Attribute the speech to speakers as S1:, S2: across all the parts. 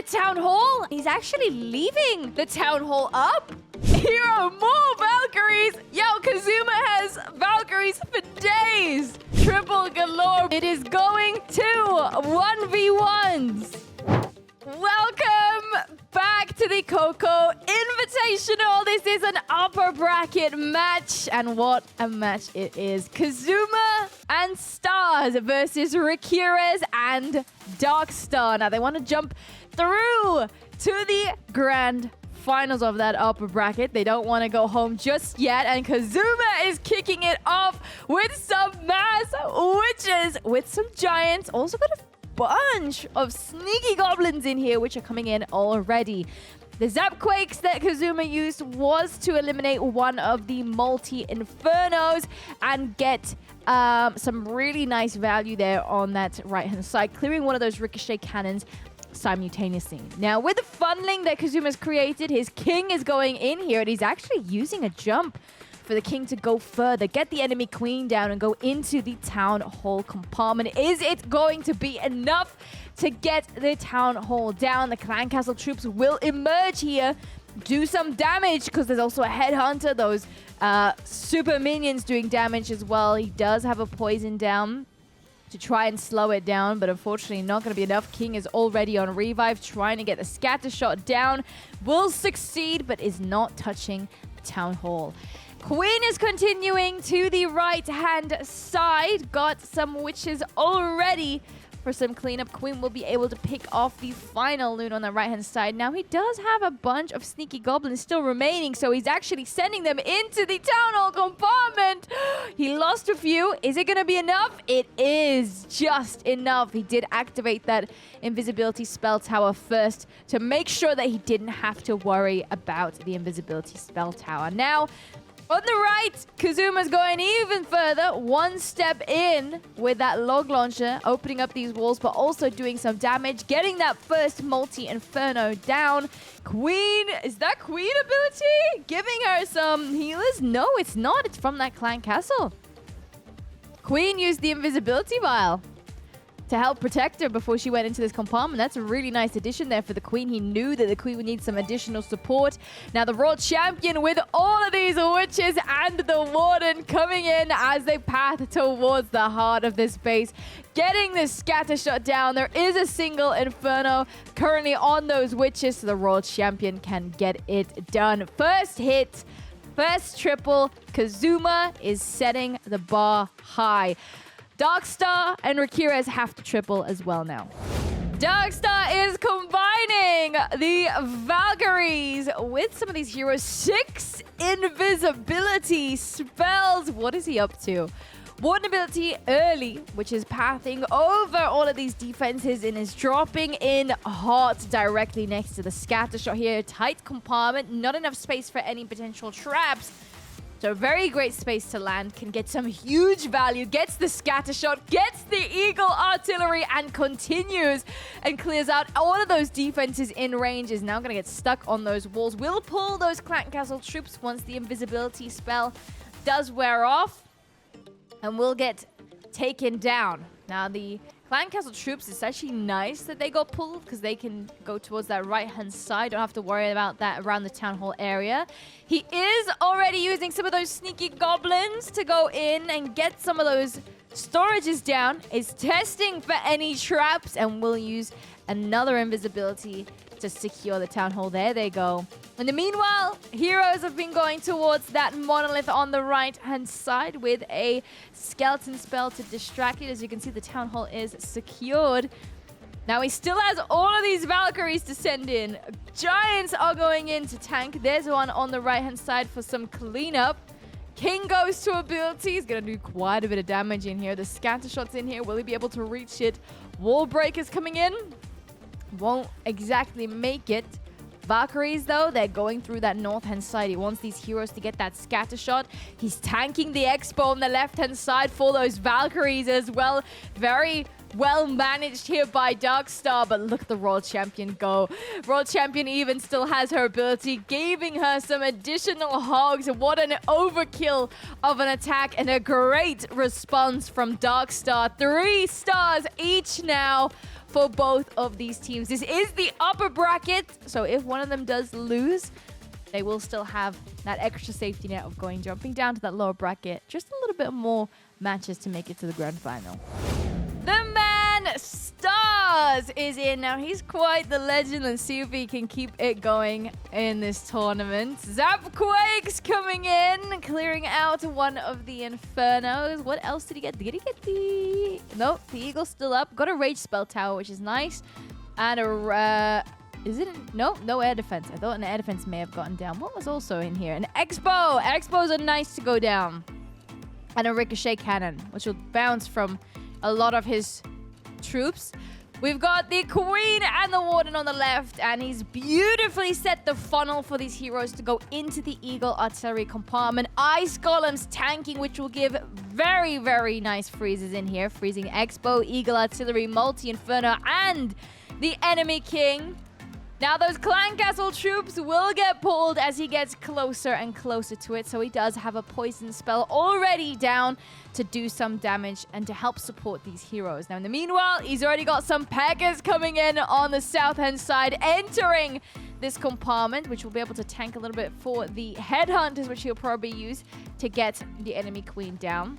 S1: Town Hall. He's actually leaving the Town Hall up. Hero, more Valkyries. Yo, Kazuma has Valkyries for days. Triple galore. It is going to 1v1s. Welcome back to the Coco Invitational. This is an upper bracket match. And what a match it is. Kazuma and Stars versus Rigotorres and Darkstar. Now they want to jump through to the grand finals of that upper bracket. They don't want to go home just yet. And Kazuma is kicking it off with some mass witches, with some giants. Also got a bunch of sneaky goblins in here, which are coming in already. The Zapquakes that Kazuma used was to eliminate one of the multi-infernos and get some really nice value there on that right-hand side, clearing one of those ricochet cannons simultaneously. Now, with the funneling that Kazuma's created, his king is going in here, and he's actually using a jump for the king to go further, get the enemy queen down, and go into the town hall compartment. Is it going to be enough to get the town hall down? The clan castle troops will emerge here, do some damage, because there's also a headhunter, those super minions doing damage as well. He does have a poison down to try and slow it down, but unfortunately not going to be enough. King is already on revive, trying to get the scatter shot down. Will succeed, but is not touching the town hall. Queen is continuing to the right-hand side. Got some witches already for some cleanup. Queen will be able to pick off the final loot on the right-hand side. Now, he does have a bunch of sneaky goblins still remaining, so he's actually sending them into the town hall compartment. He lost a few. Is it going to be enough? It is just enough. He did activate that invisibility spell tower first to make sure that he didn't have to worry about the invisibility spell tower. Now, on the right, Kazuma's going even further, one step in with that log launcher, opening up these walls, but also doing some damage, getting that first multi-inferno down. Queen, is that Queen ability? Giving her some healers? No, it's not. It's from that clan castle. Queen used the invisibility vial to help protect her before she went into this compartment. That's a really nice addition there for the queen. He knew that the queen would need some additional support. Now the Raw Champion with all of these witches and the warden coming in as they path towards the heart of this base, getting this scatter shot down. There is a single inferno currently on those witches, so the Raw Champion can get it done. First hit, first triple. Kazuma is setting the bar high. Darkstar and Rigotorres have to triple as well now. Darkstar is combining the Valkyries with some of these heroes. 6 invisibility spells. What is he up to? One ability early, which is pathing over all of these defenses and is dropping in hot directly next to the scatter shot here. Tight compartment, not enough space for any potential traps. So very great space to land, can get some huge value, gets the scatter shot, gets the eagle artillery, and continues and clears out all of those defenses in range. Is now going to get stuck on those walls. Will pull those clan castle troops once the invisibility spell does wear off, and will get taken down. Now the clan castle troops, it's actually nice that they got pulled because they can go towards that right-hand side. Don't have to worry about that around the town hall area. He is already using some of those sneaky goblins to go in and get some of those storages down. Is testing for any traps and will use another invisibility to secure the town hall. There they go. In the meanwhile, heroes have been going towards that monolith on the right-hand side with a skeleton spell to distract it. As you can see, the town hall is secured. Now he still has all of these Valkyries to send in. Giants are going in to tank. There's one on the right-hand side for some cleanup. King goes to ability. He's going to do quite a bit of damage in here. The scatter shot's in here. Will he be able to reach it? Wall breakers coming in. Won't exactly make it. Valkyries, though, they're going through that north-hand side. He wants these heroes to get that scatter shot. He's tanking the Expo on the left-hand side for those Valkyries as well. Very well managed here by Darkstar, but look at the Royal Champion go. Royal Champion even still has her ability, giving her some additional hogs. What an overkill of an attack and a great response from Darkstar. 3 stars each now for both of these teams. This is the upper bracket, so if one of them does lose, they will still have that extra safety net of jumping down to that lower bracket. Just a little bit more matches to make it to the grand final. The man Stars is in. Now, he's quite the legend. Let's see if he can keep it going in this tournament. Zapquake's coming in, clearing out one of the Infernos. What else did he get? Did he get the... Nope, the Eagle's still up. Got a Rage Spell Tower, which is nice. And a... Is it? No air defense. I thought an air defense may have gotten down. What was also in here? An Expo. Expos are nice to go down. And a Ricochet Cannon, which will bounce from a lot of his troops. We've got the Queen and the Warden on the left, and he's beautifully set the funnel for these heroes to go into the Eagle artillery compartment. Ice Golems tanking, which will give very, very nice freezes in here. Freezing Expo, Eagle artillery, Multi-Inferno, and the enemy king. Now, those Clan Castle troops will get pulled as he gets closer and closer to it. So he does have a poison spell already down to do some damage and to help support these heroes. Now, in the meanwhile, he's already got some Packers coming in on the south-hand side, entering this compartment, which will be able to tank a little bit for the Headhunters, which he'll probably use to get the enemy queen down.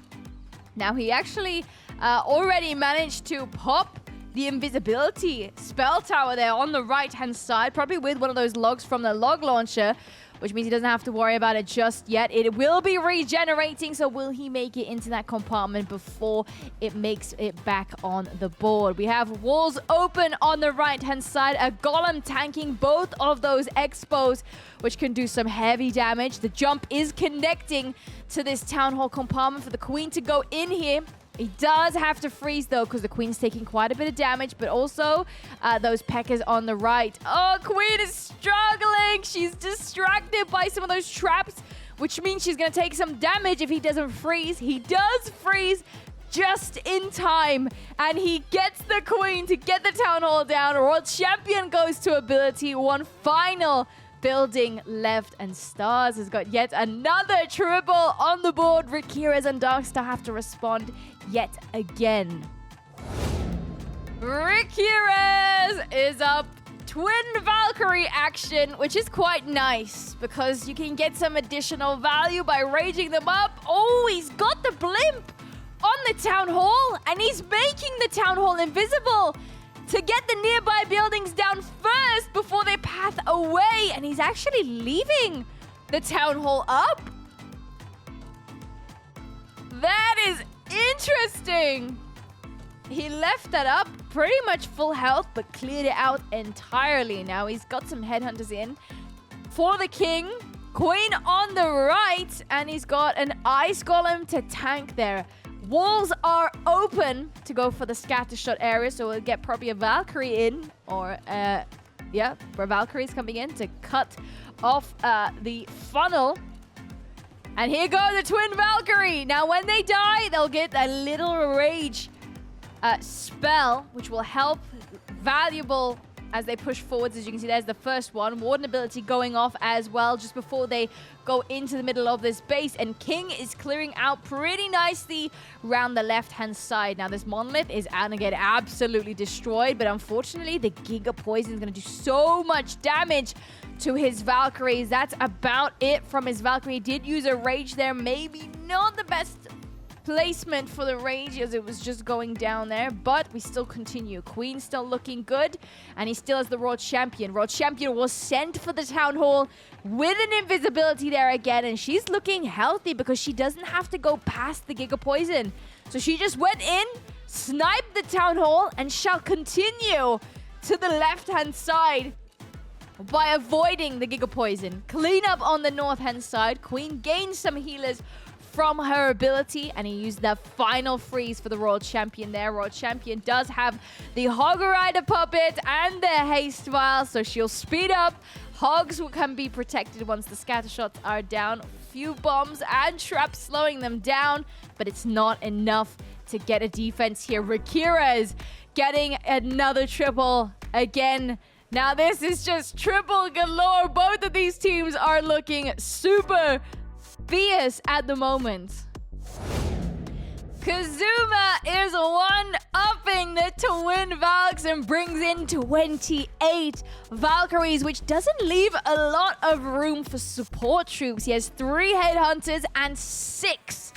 S1: Now, he actually already managed to pop the invisibility spell tower there on the right-hand side, probably with one of those logs from the log launcher, which means he doesn't have to worry about it just yet. It will be regenerating, so will he make it into that compartment before it makes it back on the board? We have walls open on the right-hand side, a golem tanking both of those expos, which can do some heavy damage. The jump is connecting to this town hall compartment for the queen to go in here. He does have to freeze, though, because the queen's taking quite a bit of damage, but also those Peckers on the right. Oh, queen is struggling. She's distracted by some of those traps, which means she's going to take some damage if he doesn't freeze. He does freeze just in time, and he gets the queen to get the town hall down. World champion goes to ability. One final building left, and Stars has got yet another triple on the board. Rigotorres and Darkstar have to respond yet again. Rigotorres is up. Twin Valkyrie action, which is quite nice because you can get some additional value by raging them up. Oh, he's got the blimp on the town hall, and he's making the town hall invisible to get the nearby buildings down first before they path away. And he's actually leaving the town hall up. That is interesting. He left that up pretty much full health, but cleared it out entirely. Now he's got some headhunters in for the king. Queen on the right, and he's got an ice golem to tank there. Walls are open to go for the scatter shot area, so we'll get probably a Valkyrie in, or yeah, where Valkyrie's coming in to cut off the funnel. And here goes the Twin Valkyrie. Now, when they die, they'll get a little rage spell, which will help valuable as they push forwards. As you can see, there's the first one. Warden ability going off as well just before they go into the middle of this base. And King is clearing out pretty nicely around the left-hand side. Now, this Monolith is going to get absolutely destroyed, but unfortunately, the Giga Poison is going to do so much damage to his Valkyries. That's about it from his Valkyrie. He did use a Rage there. Maybe not the best placement for the Rage as it was just going down there, but we still continue. Queen still looking good, and he still has the World Champion. World Champion was sent for the Town Hall with an invisibility there again, and she's looking healthy because she doesn't have to go past the Giga Poison. So she just went in, sniped the Town Hall, and shall continue to the left-hand side by avoiding the Giga Poison. Clean up on the north-hand side. Queen gains some healers from her ability, and he used that final freeze for the Royal Champion there. Royal Champion does have the Hog Rider Puppet and the Haste Vial, so she'll speed up. Hogs can be protected once the scatter shots are down. Few bombs and traps slowing them down, but it's not enough to get a defense here. Rigotorres getting another triple again. Now this is just triple galore. Both of these teams are looking super fierce at the moment. Kazuma is one-upping the twin Valks and brings in 28 Valkyries, which doesn't leave a lot of room for support troops. He has 3 headhunters and 6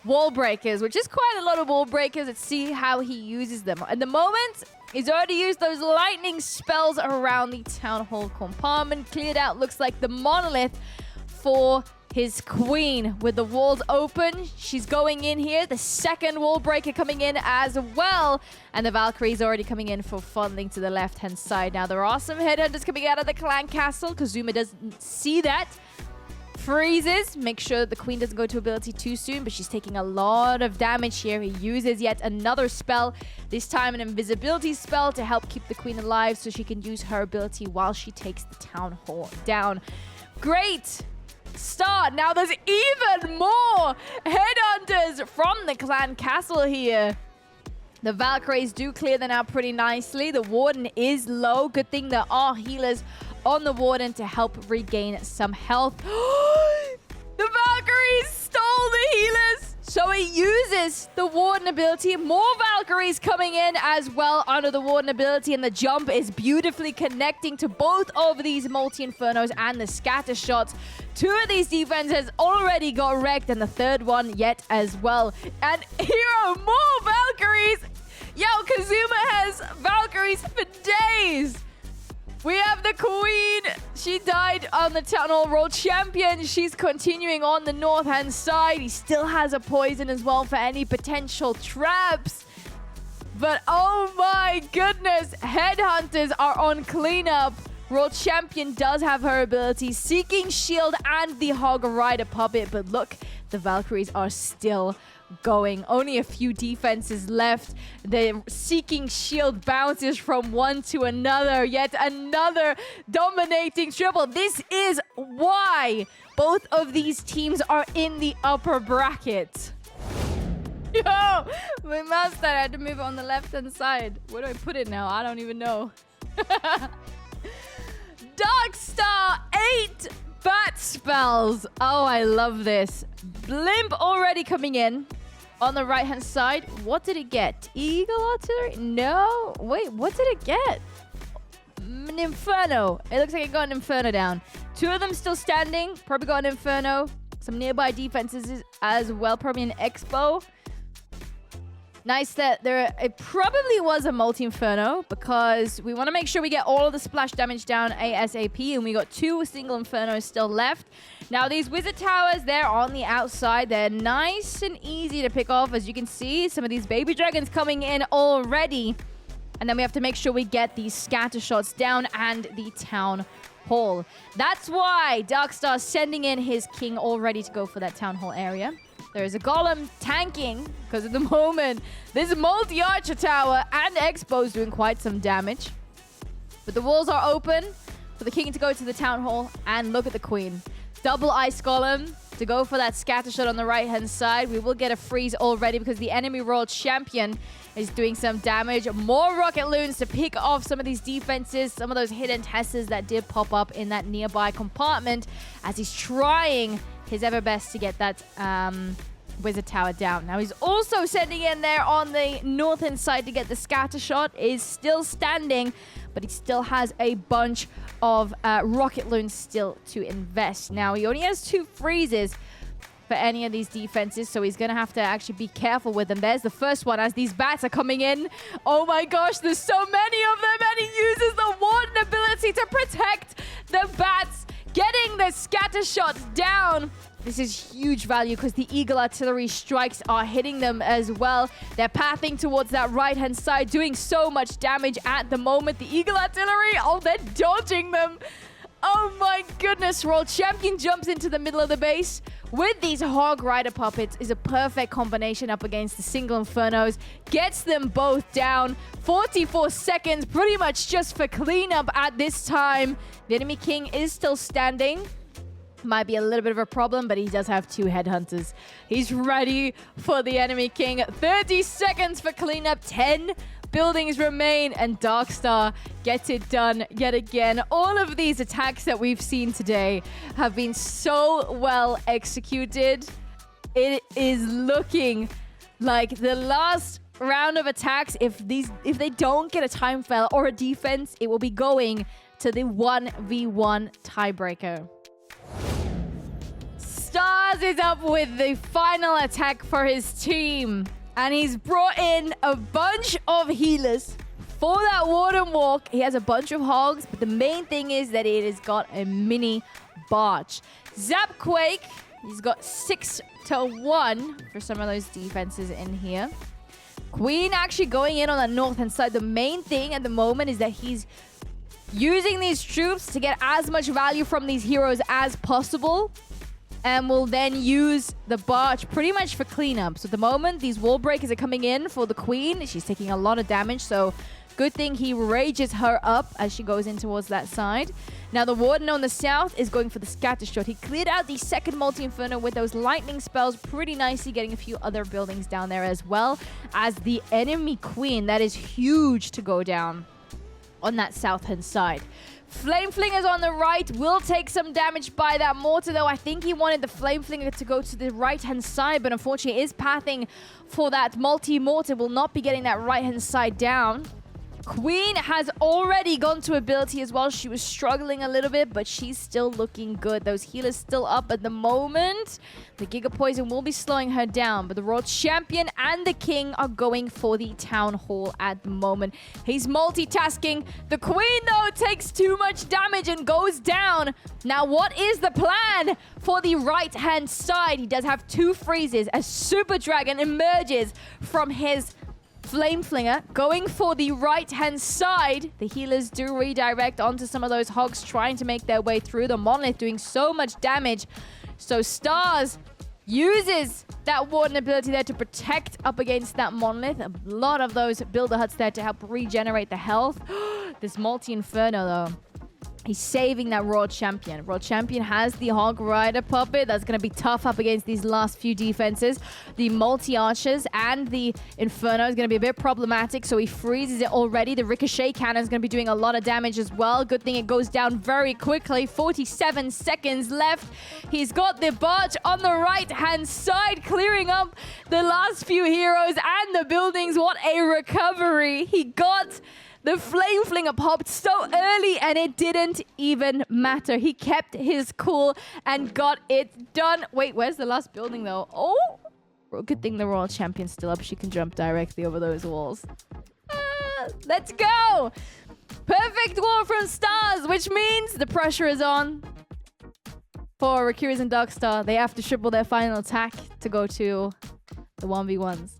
S1: wall breakers, which is quite a lot of wall breakers. Let's see how he uses them. At the moment, he's already used those lightning spells around the Town Hall compartment. Cleared out, looks like, the monolith for his queen. With the walls open, she's going in here. The second wall breaker coming in as well. And the Valkyrie's already coming in for funneling to the left-hand side. Now, there are some headhunters coming out of the clan castle. Kazuma doesn't see that. Freezes, make sure that the queen doesn't go to ability too soon, but she's taking a lot of damage here. He uses yet another spell, this time an invisibility spell to help keep the queen alive so she can use her ability while she takes the town hall down. Great start. Now there's even more headhunters from the clan castle here. The Valkyries do clear them out pretty nicely. The warden is low. Good thing there are healers on the warden to help regain some health. The Valkyries stole the healers. So he uses the warden ability. More Valkyries coming in as well under the warden ability. And the jump is beautifully connecting to both of these multi-infernos and the scatter shots. 2 of these defenses already got wrecked, and the third one yet as well. And hero, more Valkyries. Yo, Kazuma has Valkyries for days. We have the queen. She died on the Town Hall World Champion. She's continuing on the north-hand side. He still has a poison as well for any potential traps. But oh my goodness, headhunters are on cleanup. World Champion does have her ability, Seeking Shield and the Hog Rider Puppet. But look, the Valkyries are still going. Only a few defenses left. The Seeking Shield bounces from one to another. Yet another dominating triple. This is why both of these teams are in the upper bracket. Yo, my mouse died. I had to move it on the left-hand side. Where do I put it now? I don't even know. Darkstar, 8 bat spells. Oh, I love this. Blimp already coming in on the right-hand side. What did it get? Eagle artillery? No. Wait, what did it get? An Inferno. It looks like it got an Inferno down. 2 of them still standing. Probably got an Inferno. Some nearby defenses as well. Probably an Expo. Nice that it probably was a multi-inferno because we want to make sure we get all of the splash damage down ASAP, and we got 2 single infernos still left. Now these wizard towers, they're on the outside. They're nice and easy to pick off. As you can see, some of these baby dragons coming in already. And then we have to make sure we get these scatter shots down and the town hall. That's why Darkstar is sending in his king all ready to go for that town hall area. There is a golem tanking because at the moment this multi-archer tower and Expo's doing quite some damage. But the walls are open for the king to go to the town hall, and look at the queen. Double ice golem to go for that scatter shot on the right-hand side. We will get a freeze already because the enemy world champion is doing some damage. More rocket loons to pick off some of these defenses, some of those hidden Teslas that did pop up in that nearby compartment as he's trying his ever best to get that wizard tower down. Now he's also sending in there on the northern side to get the scatter shot. Is still standing, but he still has a bunch of rocket loons still to invest. Now he only has 2 freezes for any of these defenses, so he's gonna have to actually be careful with them. There's the first one as these bats are coming in. Oh my gosh, there's so many of them, and he uses the warden ability to protect the bats, getting the scatter shots down. This is huge value because the Eagle artillery strikes are hitting them as well. They're pathing towards that right-hand side, doing so much damage at the moment. The Eagle artillery, oh, they're dodging them. Oh my goodness, World Champion jumps into the middle of the base with these Hog Rider puppets. Is a perfect combination up against the single Infernos. Gets them both down. 44 seconds, pretty much just for cleanup at this time. The enemy king is still standing. Might be a little bit of a problem, but he does have 2 headhunters. He's ready for the enemy king. 30 seconds for cleanup. 10 buildings remain, and Darkstar gets it done yet again. All of these attacks that we've seen today have been so well executed. It is looking Like, the last round of attacks, if they don't get a time fail or a defense, it will be going to the 1v1 tiebreaker. Stars is up with the final attack for his team. And he's brought in a bunch of healers for that Warden Walk. He has a bunch of hogs, but the main thing is that it has got a mini barge. Zapquake, he's got 6-1 for some of those defenses in here. Queen actually going in on the north-hand side. The main thing at the moment is that he's using these troops to get as much value from these heroes as possible. And will then use the barge pretty much for cleanup. So at the moment, these wall breakers are coming in for the queen. She's taking a lot of damage, so good thing he rages her up as she goes in towards that side. Now the warden on the south is going for the scatter shot. He cleared out the second multi-inferno with those lightning spells pretty nicely, getting a few other buildings down there as well as the enemy queen. That is huge to go down on that south-hand side. Flame Flingers on the right will take some damage by that mortar, though. I think he wanted the Flame Flinger to go to the right-hand side, but unfortunately is pathing for that multi-mortar. Will not be getting that right-hand side down. Queen has already gone to ability as well. She was struggling a little bit, but she's still looking good. Those healers still up at the moment. The Giga Poison will be slowing her down, but the Royal Champion and the King are going for the Town Hall at the moment. He's multitasking. The Queen, though, takes too much damage and goes down. Now, what is the plan for the right-hand side? He does have 2 freezes. A Super Dragon emerges from his Flame Flinger going for the right-hand side. The healers do redirect onto some of those hogs trying to make their way through. The Monolith doing so much damage. So Stars uses that Warden ability there to protect up against that Monolith. A lot of those Builder Huts there to help regenerate the health. This Multi-Inferno, though. He's saving that Royal Champion. Royal Champion has the Hog Rider puppet. That's going to be tough up against these last few defenses. The multi-archers and the Inferno is going to be a bit problematic, so he freezes it already. The Ricochet Cannon is going to be doing a lot of damage as well. Good thing it goes down very quickly. 47 seconds left. He's got the barge on the right-hand side, clearing up the last few heroes and the buildings. What a recovery. He got the Flame Flinger popped so early and it didn't even matter. He kept his cool and got it done. Wait, where's the last building though? Oh, good thing the Royal Champion's still up. She can jump directly over those walls. Let's go. Perfect wall from Stars, which means the pressure is on for Kirz and Darkstar. They have to triple their final attack to go to the 1v1s.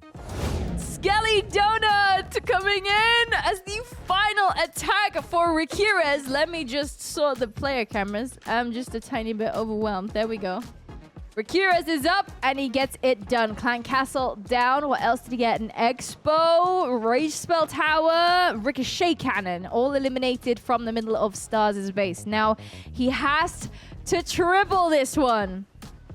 S1: Skelly Donut coming in as the final attack for Rigotorres. Let me just sort the player cameras. I'm just a tiny bit overwhelmed. There we go. Rigotorres is up and he gets it done. Clan Castle down. What else did he get? An Expo, Rage Spell Tower, Ricochet Cannon. All eliminated from the middle of Stars' base. Now he has to triple this one.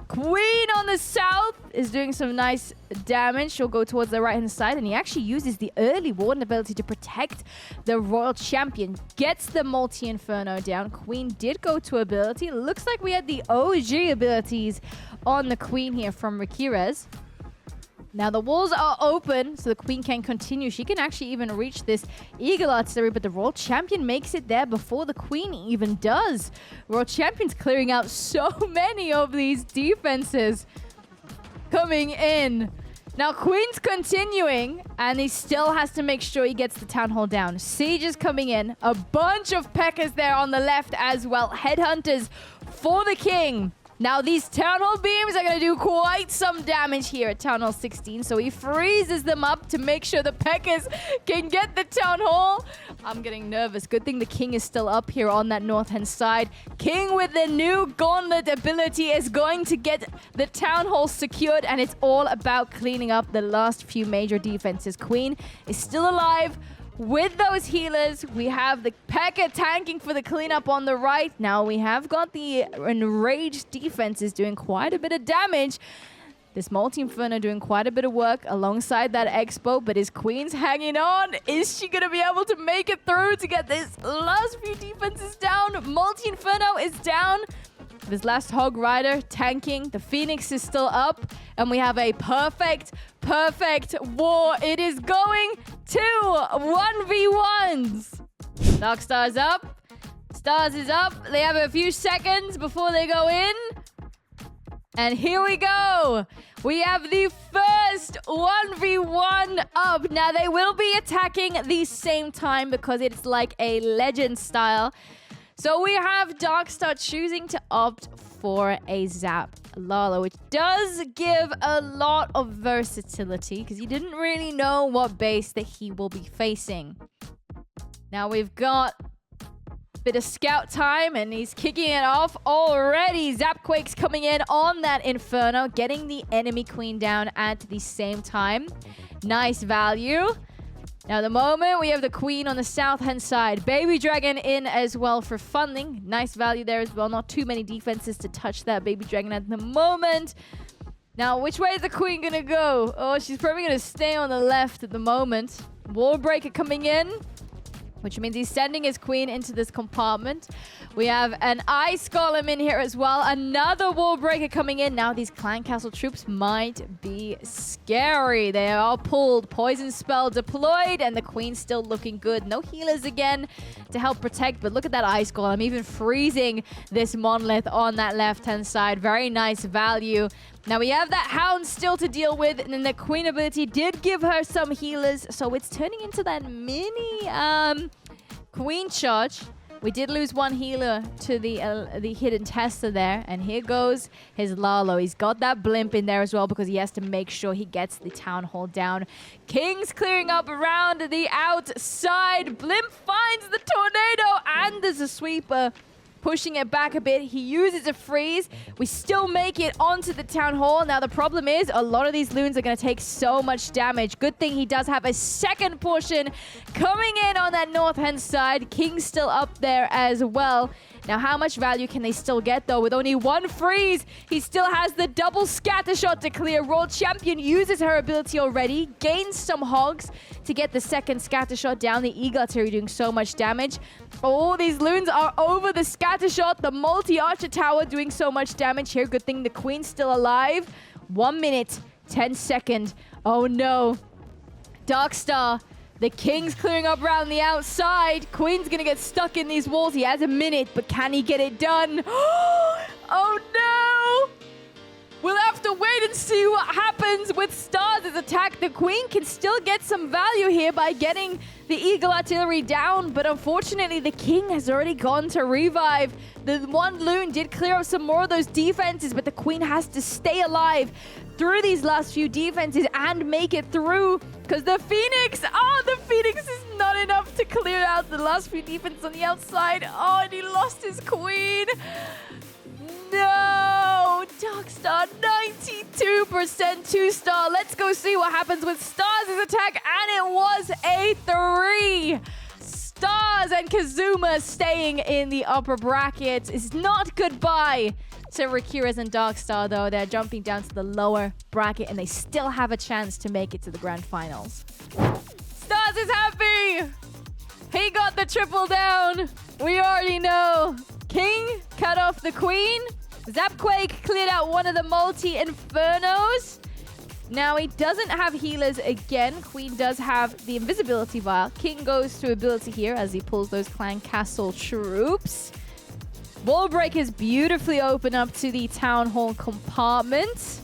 S1: Queen on the south is doing some nice damage. She'll go towards the right-hand side, and he actually uses the early Warden ability to protect the Royal Champion. Gets the Multi-Inferno down. Queen did go to ability. Looks like we had the OG abilities on the Queen here from Rigotorres. Now the walls are open, so the Queen can continue. She can actually even reach this Eagle Artillery, but the Royal Champion makes it there before the Queen even does. Royal Champion's clearing out so many of these defenses coming in. Now Queen's continuing, and he still has to make sure he gets the Town Hall down. Siege is coming in. A bunch of P.E.K.K.A.s there on the left as well. Headhunters for the King. Now, these Town Hall beams are going to do quite some damage here at Town Hall 16. So he freezes them up to make sure the P.E.K.K.A.s can get the Town Hall. I'm getting nervous. Good thing the King is still up here on that north-hand side. King with the new Gauntlet ability is going to get the Town Hall secured. And it's all about cleaning up the last few major defenses. Queen is still alive. With those healers, we have the P.E.K.K.A. tanking for the cleanup on the right. Now we have got the enraged defenses doing quite a bit of damage. This Multi-Inferno doing quite a bit of work alongside that Expo, but his Queen's hanging on. Is she going to be able to make it through to get this last few defenses down? Multi-Inferno is down. This last Hog Rider tanking. The Phoenix is still up. And we have a perfect war. It is going to 1v1s. Darkstar's up. Stars is up. They have a few seconds before they go in. And here we go. We have the first 1v1 up. Now, they will be attacking the same time because it's like a legend style. So we have Darkstar choosing to opt for a Zap Lala, which does give a lot of versatility because he didn't really know what base that he will be facing. Now we've got a bit of scout time and he's kicking it off already. Zapquake's coming in on that Inferno, getting the enemy queen down at the same time. Nice value. Now, the moment we have the queen on the south-hand side. Baby Dragon in as well for funding. Nice value there as well. Not too many defenses to touch that Baby Dragon at the moment. Now, which way is the queen going to go? Oh, she's probably going to stay on the left at the moment. Wall Breaker coming in, which means he's sending his queen into this compartment. We have an Ice Golem in here as well. Another Wall Breaker coming in. Now these Clan Castle troops might be scary. They are all pulled. Poison Spell deployed, and the queen's still looking good. No healers again to help protect, but look at that Ice Golem. Even freezing this Monolith on that left-hand side. Very nice value. Now we have that Hound still to deal with, and then the Queen ability did give her some healers, so it's turning into that mini Queen charge. We did lose one healer to the hidden tester there, and here goes his Lalo. He's got that blimp in there as well because he has to make sure he gets the town hall down. King's clearing up around the outside. Blimp finds the tornado, and there's a sweeper. Pushing it back a bit. He uses a freeze. We still make it onto the town hall. Now, the problem is a lot of these loons are going to take so much damage. Good thing he does have a second portion coming in on that north-hand side. King's still up there as well. Now, how much value can they still get, though? With only one freeze, he still has the double scatter shot to clear. World Champion uses her ability already. Gains some hogs to get the second scatter shot down. The Eagle Artillery doing so much damage. All these loons are over the scatter shot. The multi-archer tower doing so much damage here. Good thing the queen's still alive. 1 minute, 10 seconds. Oh, no. Darkstar. The king's clearing up around the outside. Queen's going to get stuck in these walls. He has a minute, but can he get it done? Oh, no! We'll have to wait and see what happens with Stars' attack. The queen can still get some value here by getting the Eagle Artillery down, but unfortunately, the king has already gone to revive. The one loon did clear up some more of those defenses, but the queen has to stay alive through these last few defenses and make it through, because the Phoenix, the Phoenix is not enough to clear out the last few defenses on the outside. Oh, and he lost his queen. No! Darkstar, 92% 2-star. Let's go see what happens with Stars' attack, and it was a 3. Stars and Kazuma staying in the upper brackets. It's not goodbye to Rigotorres and Darkstar, though. They're jumping down to the lower bracket, and they still have a chance to make it to the grand finals. Stars is happy! He got the triple down. We already know. King cut off the queen. Zapquake cleared out one of the multi-infernos. Now, he doesn't have healers again. Queen does have the invisibility vial. King goes to ability here as he pulls those Clan Castle troops. Wall break is beautifully open up to the town hall compartment.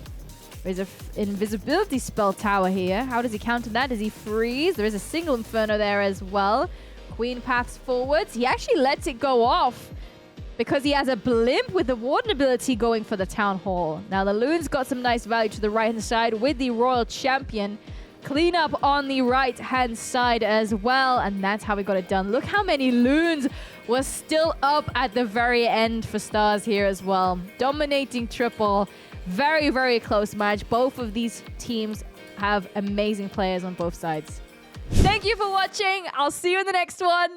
S1: There's an invisibility spell tower here. How does he counter that? Does he freeze? There is a single inferno there as well. Queen paths forwards. He actually lets it go off because he has a blimp with the warden ability going for the town hall. Now, the loons got some nice value to the right-hand side with the royal champion. Clean up on the right-hand side as well, and that's how we got it done. Look how many loons were still up at the very end for Stars here as well. Dominating triple. Very, very close match. Both of these teams have amazing players on both sides. Thank you for watching. I'll see you in the next one.